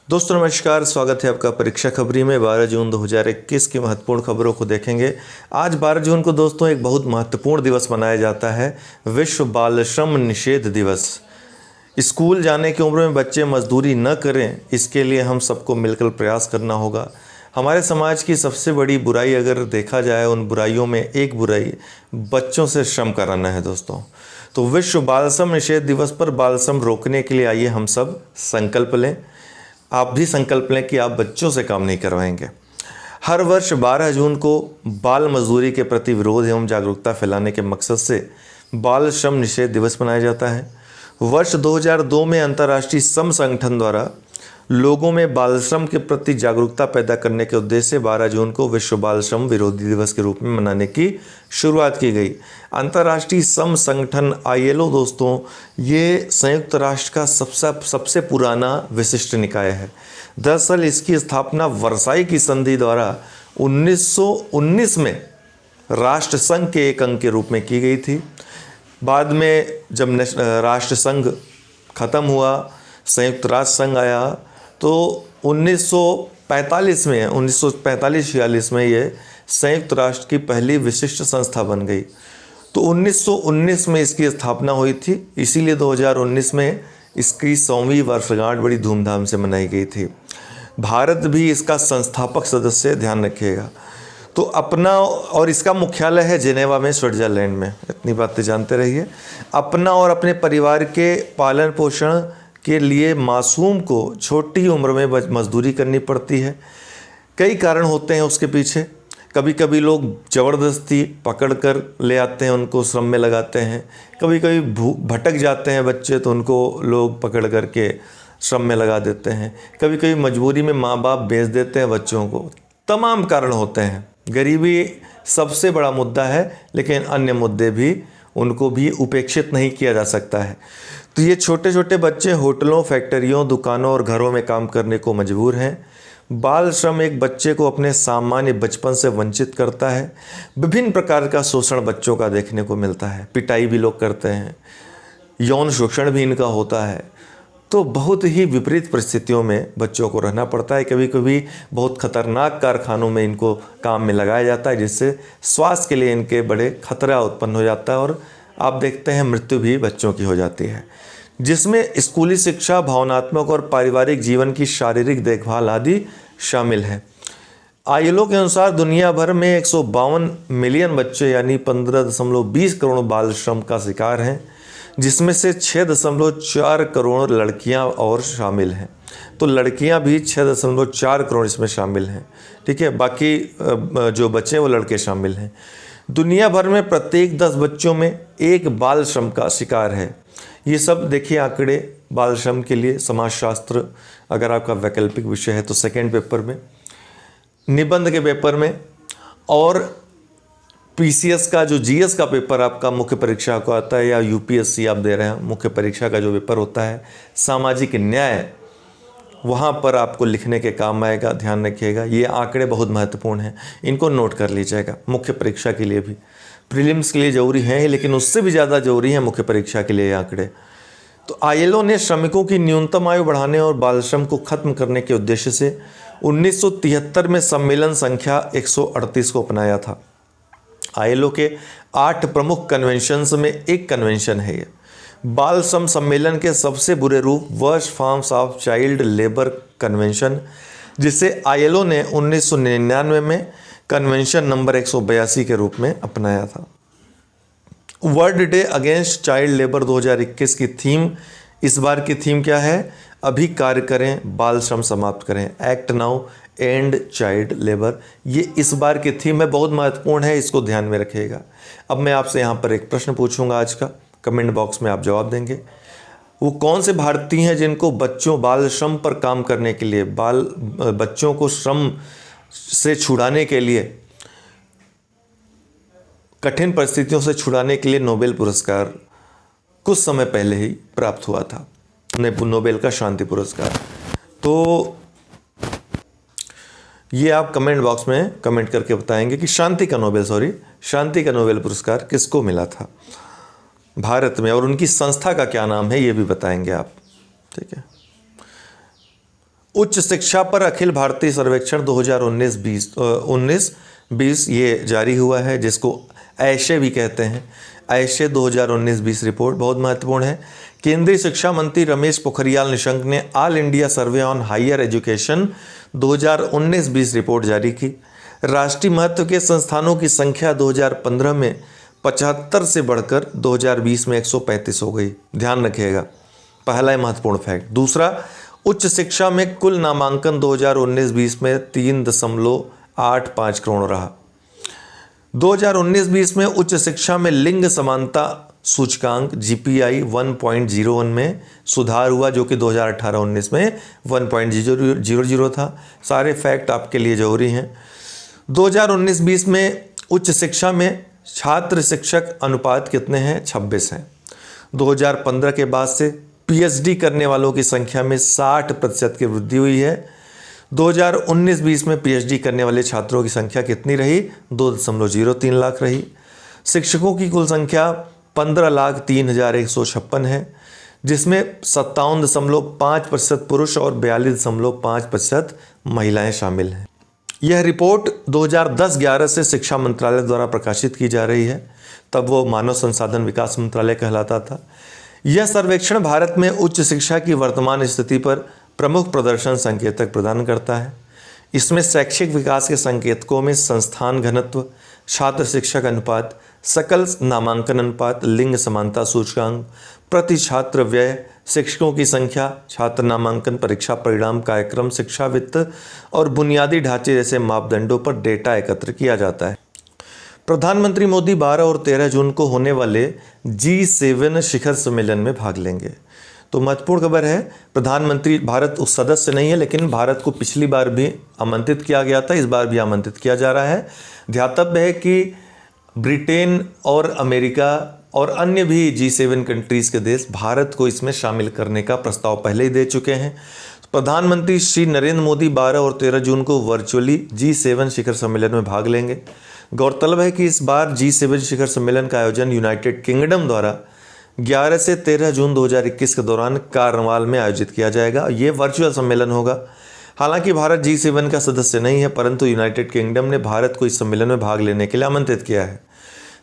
दोस्तों नमस्कार, स्वागत है आपका परीक्षा खबरी में। 12 जून 2021 की महत्वपूर्ण खबरों को देखेंगे। आज 12 जून को दोस्तों एक बहुत महत्वपूर्ण दिवस मनाया जाता है, विश्व बाल श्रम निषेध दिवस। स्कूल जाने की उम्र में बच्चे मजदूरी न करें, इसके लिए हम सबको मिलकर प्रयास करना होगा। हमारे समाज की सबसे बड़ी बुराई अगर देखा जाए, उन बुराइयों में एक बुराई बच्चों से श्रम कराना है दोस्तों। तो विश्व बाल श्रम निषेध दिवस पर बाल श्रम रोकने के लिए आइए हम सब संकल्प लें। आप भी संकल्प लें कि आप बच्चों से काम नहीं करवाएंगे। हर वर्ष 12 जून को बाल मजदूरी के प्रति विरोध एवं जागरूकता फैलाने के मकसद से बाल श्रम निषेध दिवस मनाया जाता है। वर्ष 2002 में अंतर्राष्ट्रीय श्रम संगठन द्वारा लोगों में बाल श्रम के प्रति जागरूकता पैदा करने के उद्देश्य से 12 जून को विश्व बाल श्रम विरोधी दिवस के रूप में मनाने की शुरुआत की गई। अंतर्राष्ट्रीय श्रम संगठन ILO दोस्तों, ये संयुक्त राष्ट्र का सबसे पुराना विशिष्ट निकाय है। दरअसल इसकी स्थापना वर्साई की संधि द्वारा 1919 में राष्ट्र संघ के एक अंग के रूप में की गई थी। बाद में जब राष्ट्र संघ खत्म हुआ, संयुक्त राष्ट्र संघ आया, तो 1945-46 में ये संयुक्त राष्ट्र की पहली विशिष्ट संस्था बन गई। तो 1919 में इसकी स्थापना हुई थी, इसीलिए 2019 में इसकी 100वीं वर्षगांठ बड़ी धूमधाम से मनाई गई थी। भारत भी इसका संस्थापक सदस्य, ध्यान रखिएगा। तो अपना, और इसका मुख्यालय है जिनेवा में, स्विट्जरलैंड में। इतनी बातें जानते रहिए। अपना और अपने परिवार के पालन पोषण के लिए मासूम को छोटी उम्र में मजदूरी करनी पड़ती है। कई कारण होते हैं उसके पीछे। कभी कभी लोग ज़बरदस्ती पकड़ कर ले आते हैं, उनको श्रम में लगाते हैं। कभी कभी भटक जाते हैं बच्चे, तो उनको लोग पकड़ कर के श्रम में लगा देते हैं। कभी कभी मजबूरी में माँ बाप बेच देते हैं बच्चों को। तमाम कारण होते हैं। गरीबी सबसे बड़ा मुद्दा है, लेकिन अन्य मुद्दे भी, उनको भी उपेक्षित नहीं किया जा सकता है। तो ये छोटे छोटे बच्चे होटलों, फैक्ट्रियों, दुकानों और घरों में काम करने को मजबूर हैं। बाल श्रम एक बच्चे को अपने सामान्य बचपन से वंचित करता है। विभिन्न प्रकार का शोषण बच्चों का देखने को मिलता है। पिटाई भी लोग करते हैं, यौन शोषण भी इनका होता है। तो बहुत ही विपरीत परिस्थितियों में बच्चों को रहना पड़ता है। कभी कभी बहुत खतरनाक कारखानों में इनको काम में लगाया जाता है, जिससे स्वास्थ्य के लिए इनके बड़े खतरा उत्पन्न हो जाता है, और आप देखते हैं मृत्यु भी बच्चों की हो जाती है, जिसमें स्कूली शिक्षा, भावनात्मक और पारिवारिक जीवन की शारीरिक देखभाल आदि शामिल है। ILO के अनुसार दुनिया भर में 152 मिलियन बच्चे यानी 15.20 करोड़ बाल श्रम का शिकार हैं, जिसमें से 6.4 करोड़ लड़कियां और शामिल हैं। तो लड़कियां भी 6.4 करोड़ इसमें शामिल हैं, ठीक है। बाकी जो बच्चे वो लड़के शामिल हैं। दुनिया भर में प्रत्येक 10 बच्चों में एक बाल श्रम का शिकार है। ये सब देखिए आंकड़े बाल श्रम के लिए। समाजशास्त्र अगर आपका वैकल्पिक विषय है तो सेकेंड पेपर में, निबंध के पेपर में, और PCS का जो GS का पेपर आपका मुख्य परीक्षा को आता है, या UPSC आप दे रहे हैं, मुख्य परीक्षा का जो पेपर होता है सामाजिक न्याय, वहाँ पर आपको लिखने के काम आएगा। ध्यान रखिएगा, ये आंकड़े बहुत महत्वपूर्ण हैं, इनको नोट कर लीजिएगा। मुख्य परीक्षा के लिए भी, प्रीलिम्स के लिए ज़रूरी है, लेकिन उससे भी ज़्यादा ज़रूरी है मुख्य परीक्षा के लिए ये आंकड़े। तो ILO ने श्रमिकों की न्यूनतम आयु बढ़ाने और बाल श्रम को खत्म करने के उद्देश्य से 1973 में सम्मेलन संख्या 138 को अपनाया था। ILO के 8 प्रमुख कन्वेंशंस में एक कन्वेंशन है ये। बाल श्रम सम्मेलन के सबसे बुरे रूप worst forms of child labour convention, जिसे ILO ने 1999 में कन्वेंशन नंबर 182 के रूप में अपनाया था। World day against child labour 2021 की थीम, इस बार की थीम क्या है? अभी कार्य करें, बाल श्रम समाप्त करें। Act now, and child labour, ये इस बार की थीम है, बहुत महत्वपूर्ण है, इसको ध्यान में रखिएगा। अब मैं आपसे यहाँ पर एक प्रश्न पूछूंगा आज का, कमेंट बॉक्स में आप जवाब देंगे। वो कौन से भारतीय हैं जिनको बच्चों बाल श्रम पर काम करने के लिए, बच्चों को श्रम से छुड़ाने के लिए, कठिन परिस्थितियों से छुड़ाने के लिए नोबेल पुरस्कार कुछ समय पहले ही प्राप्त हुआ था, नोबेल का शांति पुरस्कार? तो ये आप कमेंट बॉक्स में कमेंट करके बताएंगे कि शांति का नोबेल पुरस्कार किसको मिला था भारत में, और उनकी संस्था का क्या नाम है ये भी बताएंगे आप, ठीक है। उच्च शिक्षा पर अखिल भारतीय सर्वेक्षण 2019-20 ये जारी हुआ है, जिसको ऐशे भी कहते हैं। ऐशे 2019-20 रिपोर्ट बहुत महत्वपूर्ण है। केंद्रीय शिक्षा मंत्री रमेश पोखरियाल निशंक ने all India survey on higher education 2019-20 report जारी की। राष्ट्रीय महत्व के संस्थानों की संख्या 2015 में 75 से बढ़कर 2020 में 135 हो गई। ध्यान रखिएगा, पहला महत्वपूर्ण फैक्ट। दूसरा, उच्च शिक्षा में कुल नामांकन 2019-20 में 3.85 करोड़ रहा। 2019-20 में उच्च शिक्षा में लिंग समानता सूचकांक GPI 1.01 में सुधार हुआ, जो कि 2018-19 में 1.00 था। सारे फैक्ट आपके लिए जरूरी हैं। 2019-20 में उच्च शिक्षा में छात्र शिक्षक अनुपात कितने हैं? 26 हैं। 2015 के बाद से PhD करने वालों की संख्या में 60% की वृद्धि हुई है। 2019-20 में PhD करने वाले छात्रों की संख्या कितनी रही? 2.03 लाख रही। शिक्षकों की कुल संख्या 15,03,156 है, जिसमें 57.5% पुरुष और 42.5% महिलाएं शामिल हैं। यह रिपोर्ट 2010-11 से शिक्षा मंत्रालय द्वारा प्रकाशित की जा रही है, तब वो मानव संसाधन विकास मंत्रालय कहलाता था। यह सर्वेक्षण भारत में उच्च शिक्षा की वर्तमान स्थिति पर प्रमुख प्रदर्शन संकेतक प्रदान करता है। इसमें शैक्षिक विकास के संकेतकों में संस्थान घनत्व, छात्र शिक्षक अनुपात, सकल नामांकन अनुपात, लिंग समानता सूचकांक, प्रति छात्र व्यय, शिक्षकों की संख्या, छात्र नामांकन, परीक्षा परिणाम, कार्यक्रम, शिक्षा वित्त और बुनियादी ढांचे जैसे मापदंडों पर डेटा एकत्र किया जाता है। प्रधानमंत्री मोदी 12 और 13 जून को होने वाले G7 शिखर सम्मेलन में भाग लेंगे। तो महत्वपूर्ण खबर है, प्रधानमंत्री, भारत उस सदस्य नहीं है, लेकिन भारत को पिछली बार भी आमंत्रित किया गया था, इस बार भी आमंत्रित किया जा रहा है। ध्यातव्य है कि ब्रिटेन और अमेरिका और अन्य भी G7 कंट्रीज़ के देश भारत को इसमें शामिल करने का प्रस्ताव पहले ही दे चुके हैं। प्रधानमंत्री श्री नरेंद्र मोदी 12 और 13 जून को वर्चुअली G7 शिखर सम्मेलन में भाग लेंगे। गौरतलब है कि इस बार G7 शिखर सम्मेलन का आयोजन यूनाइटेड किंगडम द्वारा 11 से 13 जून 2021 के दौरान कार्नवाल में आयोजित किया जाएगा। ये वर्चुअल सम्मेलन होगा। हालांकि भारत G7 का सदस्य नहीं है, परंतु यूनाइटेड किंगडम ने भारत को इस सम्मेलन में भाग लेने के लिए आमंत्रित किया है।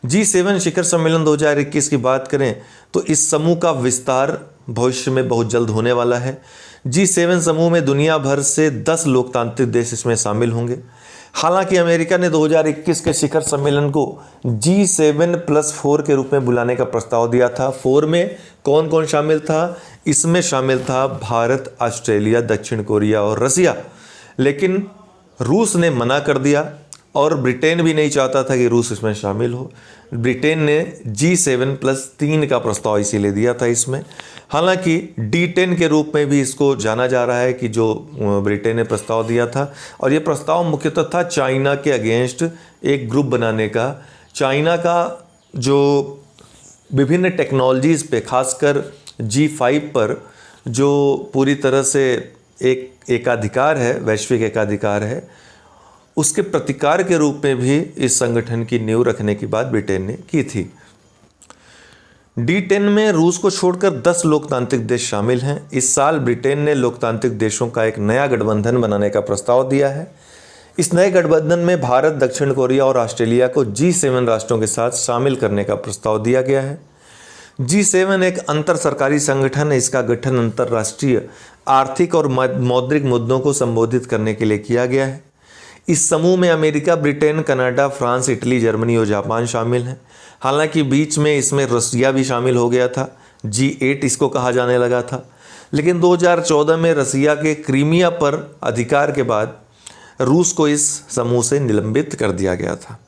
G7 शिखर सम्मेलन 2021 की बात करें तो इस समूह का विस्तार भविष्य में बहुत जल्द होने वाला है। G7 समूह में दुनिया भर से 10 लोकतांत्रिक देश इसमें शामिल होंगे। हालांकि अमेरिका ने 2021 के शिखर सम्मेलन को G7+4 के रूप में बुलाने का प्रस्ताव दिया था। 4 में कौन कौन शामिल था? इसमें शामिल था भारत, ऑस्ट्रेलिया, दक्षिण कोरिया और रसिया, लेकिन रूस ने मना कर दिया और ब्रिटेन भी नहीं चाहता था कि रूस इसमें शामिल हो। ब्रिटेन ने G7+3 का प्रस्ताव इसीलिए दिया था इसमें। हालांकि D10 के रूप में भी इसको जाना जा रहा है कि जो ब्रिटेन ने प्रस्ताव दिया था, और ये प्रस्ताव मुख्यतः था चाइना के अगेंस्ट एक ग्रुप बनाने का। चाइना का जो विभिन्न टेक्नोलॉजीज़ पे, खासकर G5 पर जो पूरी तरह से एक एकाधिकार है, वैश्विक एकाधिकार है, उसके प्रतिकार के रूप में भी इस संगठन की नींव रखने की बात ब्रिटेन ने की थी। D10 में रूस को छोड़कर 10 लोकतांत्रिक देश शामिल हैं। इस साल ब्रिटेन ने लोकतांत्रिक देशों का एक नया गठबंधन बनाने का प्रस्ताव दिया है। इस नए गठबंधन में भारत, दक्षिण कोरिया और ऑस्ट्रेलिया को G7 राष्ट्रों के साथ शामिल करने का प्रस्ताव दिया गया है। G7 एक अंतर सरकारी संगठन है। इसका गठन अंतर्राष्ट्रीय आर्थिक और मौद्रिक मुद्दों को संबोधित करने के लिए किया गया है। इस समूह में America, Britain, Canada, France, Italy, Germany और जापान शामिल हैं। हालांकि बीच में इसमें रसिया भी शामिल हो गया था। G8 इसको कहा जाने लगा था, लेकिन 2014 में रसिया के क्रीमिया पर अधिकार के बाद रूस को इस समूह से निलंबित कर दिया गया था।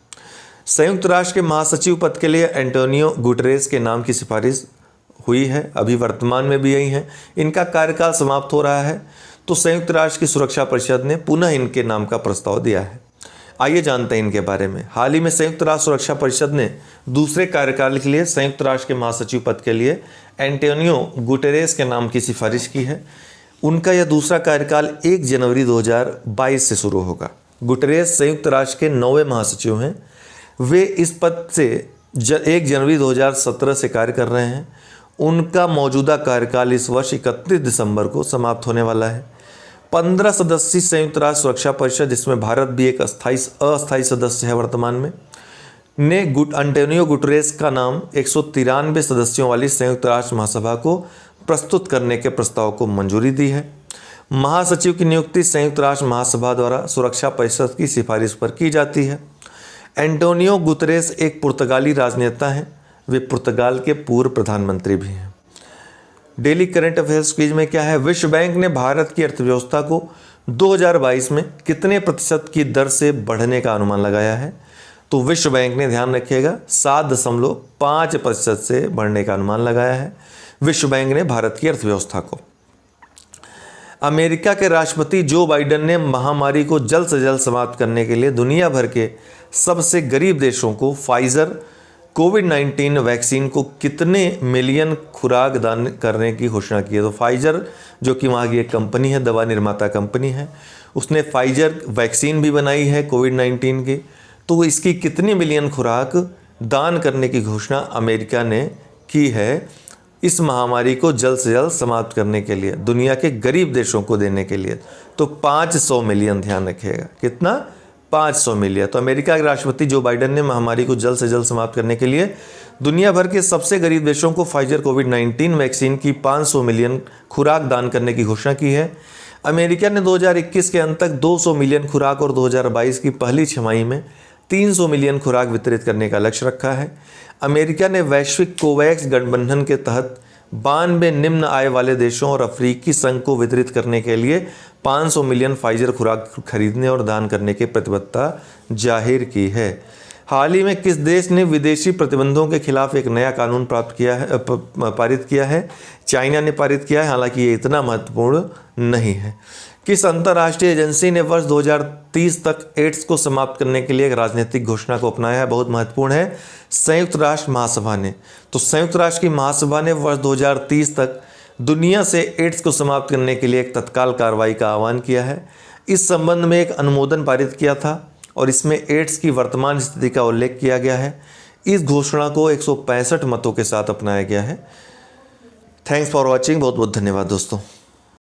संयुक्त राष्ट्र के महासचिव पद के लिए एंटोनियो गुटेरेस के नाम की सिफारिश हुई है, अभी वर्तमान में भी यही हैं। इनका कार्यकाल समाप्त हो रहा है, तो संयुक्त राष्ट्र की सुरक्षा परिषद ने पुनः इनके नाम का प्रस्ताव दिया है। आइए जानते हैं इनके बारे में। हाल ही में संयुक्त राष्ट्र सुरक्षा परिषद ने दूसरे कार्यकाल के लिए संयुक्त राष्ट्र के महासचिव पद के लिए एंटोनियो गुटेरेस के नाम की सिफारिश की है। उनका यह दूसरा कार्यकाल 1 जनवरी 2022 से शुरू होगा। गुटेरेस संयुक्त राष्ट्र के 9वें महासचिव हैं। वे इस पद से 1 जनवरी 2017 से कार्य कर रहे हैं। उनका मौजूदा कार्यकाल इस वर्ष 31 दिसंबर को समाप्त होने वाला है। 15 सदस्यीय संयुक्त राष्ट्र सुरक्षा परिषद, जिसमें भारत भी एक अस्थायी सदस्य है वर्तमान में, ने अंटोनियो गुटरेस का नाम 193 सदस्यों वाली संयुक्त राष्ट्र महासभा को प्रस्तुत करने के प्रस्ताव को मंजूरी दी है। महासचिव की नियुक्ति संयुक्त राष्ट्र महासभा द्वारा सुरक्षा परिषद की सिफारिश पर की जाती है। एंटोनियो गुतरेस एक पुर्तगाली राजनेता हैं, वे पुर्तगाल के पूर्व प्रधानमंत्री भी हैं। डेली करंट अफेयर्स क्विज में क्या है, विश्व बैंक ने भारत की अर्थव्यवस्था को 2022 में कितने प्रतिशत की दर से बढ़ने का अनुमान लगाया है? तो विश्व बैंक ने, ध्यान रखिएगा, 7.5% से बढ़ने का अनुमान लगाया है विश्व बैंक ने भारत की अर्थव्यवस्था को। अमेरिका के राष्ट्रपति जो बाइडेन ने महामारी को जल्द से जल्द समाप्त करने के लिए दुनिया भर के सबसे गरीब देशों को फाइजर कोविड-19 वैक्सीन को कितने मिलियन खुराक दान करने की घोषणा की है? तो फाइजर, जो कि वहाँ की एक कंपनी है, दवा निर्माता कंपनी है, उसने फाइजर वैक्सीन भी बनाई है कोविड-19 की। तो इसकी कितनी मिलियन खुराक दान करने की घोषणा अमेरिका ने की है इस महामारी को जल्द से जल्द समाप्त करने के लिए, दुनिया के गरीब देशों को देने के लिए? तो 500 मिलियन, ध्यान रखिएगा, कितना? 500 मिलियन। तो अमेरिका के राष्ट्रपति जो बाइडेन ने महामारी को जल्द से जल्द समाप्त करने के लिए दुनिया भर के सबसे गरीब देशों को फाइजर कोविड-19 वैक्सीन की 500 मिलियन खुराक दान करने की घोषणा की है। अमेरिका ने 2021 के अंत तक 200 मिलियन खुराक और 2022 की पहली छमाही में 300 मिलियन खुराक वितरित करने का लक्ष्य रखा है। अमेरिका ने वैश्विक कोवैक्स गठबंधन के तहत 92 निम्न आय वाले देशों और अफ्रीकी संघ को वितरित करने के लिए 500 मिलियन फाइजर खुराक खरीदने और दान करने की प्रतिबद्धता जाहिर की है। हाल ही में किस देश ने विदेशी प्रतिबंधों के खिलाफ एक नया कानून पारित किया है? चाइना ने पारित किया है, हालांकि ये इतना महत्वपूर्ण नहीं है। किस अंतर्राष्ट्रीय एजेंसी ने वर्ष 2030 तक एड्स को समाप्त करने के लिए एक राजनीतिक घोषणा को अपनाया है? बहुत महत्वपूर्ण है, संयुक्त राष्ट्र महासभा ने। तो संयुक्त राष्ट्र की महासभा ने वर्ष 2030 तक दुनिया से एड्स को समाप्त करने के लिए एक तत्काल कार्रवाई का आह्वान किया है। इस संबंध में एक अनुमोदन पारित किया था और इसमें एड्स की वर्तमान स्थिति का उल्लेख किया गया है। इस घोषणा को 165 मतों के साथ अपनाया गया है। थैंक्स फॉर वॉचिंग, बहुत बहुत धन्यवाद दोस्तों।